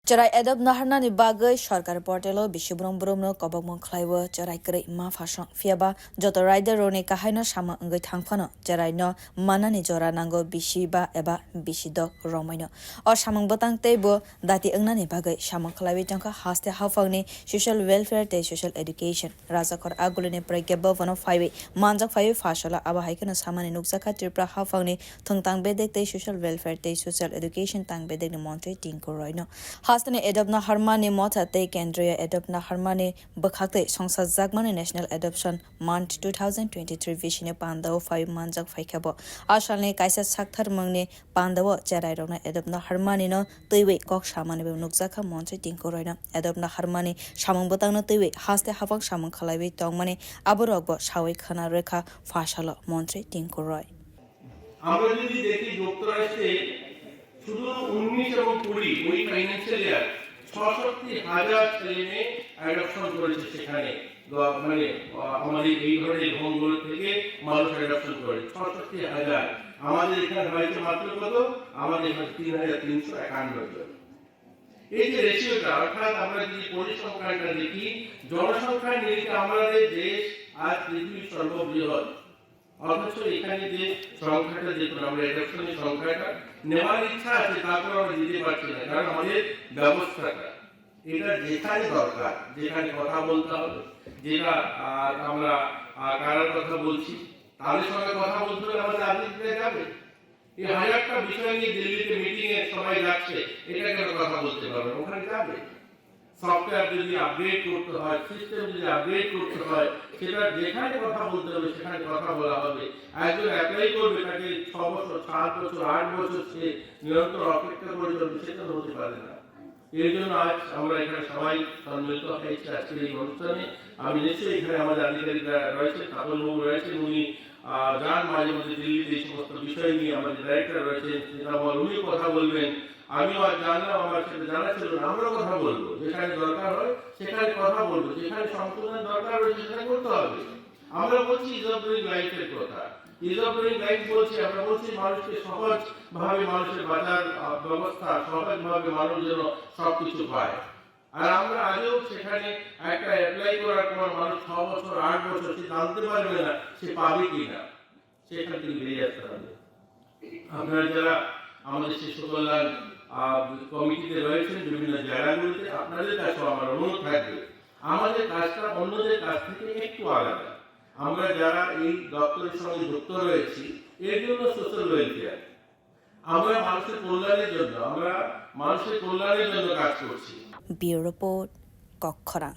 Cerai adop naharnani bagai sarkar portalo bisubrom-bromno kobokmon khlaiwo cerai krei ma phasang fiaba joto rider rone kahaino sama ngai thangphano cerai no manani jora nango bisi ba eba bisi dok romaino or samang botang tebo dati angnani bagai samang khlaiwi tangka haste hafangni social welfare te social education rajakhor aguli ne pragga bhavan phawi manjak phawi phasala aba haikana samani nukjaka tripra hafangni thung tang bedek te social welfare te social education tang bedek ni montri Tinku roino Hastane Adoption Month-2023'ni motha tei kendriya Adoption Month-2023'ni bakhakte songsa jakmani National Adoption Month-2023'bisi ni panda phawi manjak phaikabo asalni kaisa sakthar mangni panda cherai rona Adoption Month-2023'ni no teiwe kok samani be nukjaka montri Tinku roina Adoption Month-2023'ni samang botangno teiwe haste hafang samang khalaiwi tongmani aborokbo sawi khana rekha phasalo montri Tinku roi আমরা যদি দেখি যুক্তরাষ্ট্রে শুধু 19 এবং 20 ওই financial year ৬৬,০০০ ছেলে মেয়ে adoption করেছে সেখানে মানে আমাদের এই ধরনের হোমগুলো থেকে মানুষ অ্যাডপশন করে ৬৬,০০০ আমাদের এখানে হয়েছে মাত্র কত আমাদের এখানে ৩,৩৫১ জন এই যে রেশিওটা অর্থাৎ আমরা যদি পরিসংখ্যানটা দেখি জনসংখ্যার নিরিখে আমাদের দেশ আজ পৃথিবীর সর্ববৃহৎ অথচ এখানে যে সংখ্যাটা দেখুন আমরা অ্যাডপশনের সংখ্যাটা নেওয়ার ইচ্ছা আছে তারপর আমরা দিতে পারছি না কারণ আমাদের ব্যবস্থাটা এটা যেখানে দরকার যেখানে কথা বলতে হবে যেটা আমরা কারার কথা বলছি তাদের সঙ্গে কথা বলতে হলে আমাদের আদিতে যাবে এই হাজারটা বিষয় নিয়ে দিল্লিতে মিটিং এ সবাই যাচ্ছে এটা কেন কথা বলতে পারবে ওখানে যাবে সফটওয়্যার যদি আপডেট করতে হয় সিস্টেম যদি আপডেট করতে হয় সেটা যেখানে কথা বলতে হবে সেখানে কথা বলা হবে একজন অ্যাপ্লাই করবে তাকে 6 বছর 7 বছর 8 বছর সে নিরন্তর অপেক্ষা করে চলবে সেটা হতে পারে না এর জন্য আজ আমরা এখানে সবাই সম্মিলিত হয়েছি আজকের এই অনুষ্ঠানে আমি নিশ্চয়ই এখানে আমাদের আধিকারিকরা রয়েছে কাপলবাবু রয়েছেন উনি যান মাঝে মধ্যে দিল্লিতে এই সমস্ত বিষয় নিয়ে আমাদের ডাইরেক্টর রয়েছেন উনি কথা বলবেন আমিও আর জানলাম আমার সাথে জানা ছিল না আমরা কথা বলবো যেখানে দরকার হয় সেখানে কথা বলবো যেখানে সংশোধনের দরকার রয়েছে সেখানে করতে হবে আমরা বলছি ইজ অফ ডুইং লাইফের কথা ইজ অফ ডুইং লাইফ বলছি আমরা বলছি মানুষকে সহজ ভাবে মানুষের বাজার ব্যবস্থা সহজ ভাবে মানুষ যেন সবকিছু পায় আর আমরা আজও সেখানে একটা অ্যাপ্লাই করার পর মানুষ 6 বছর 8 বছর সে জানতে পারবে না সে পাবে কিনা সেখান থেকে বেরিয়ে আসতে হবে আপনারা যারা আমাদের শিশু কল্যাণ কমিটিতে রয়েছেন বিভিন্ন জায়গাগুলোতে আপনাদের কাছেও আমার অনুরোধ থাকবে আমাদের কাজটা অন্যদের কাছ থেকে একটু আলাদা আমরা যারা এই দপ্তরের সঙ্গে যুক্ত রয়েছি এর জন্য সোশ্যাল ওয়েলফেয়ার আমরা মানুষের কল্যাণের জন্য কাজ করছি ব্যুরো রিপোর্ট কক্ষরা।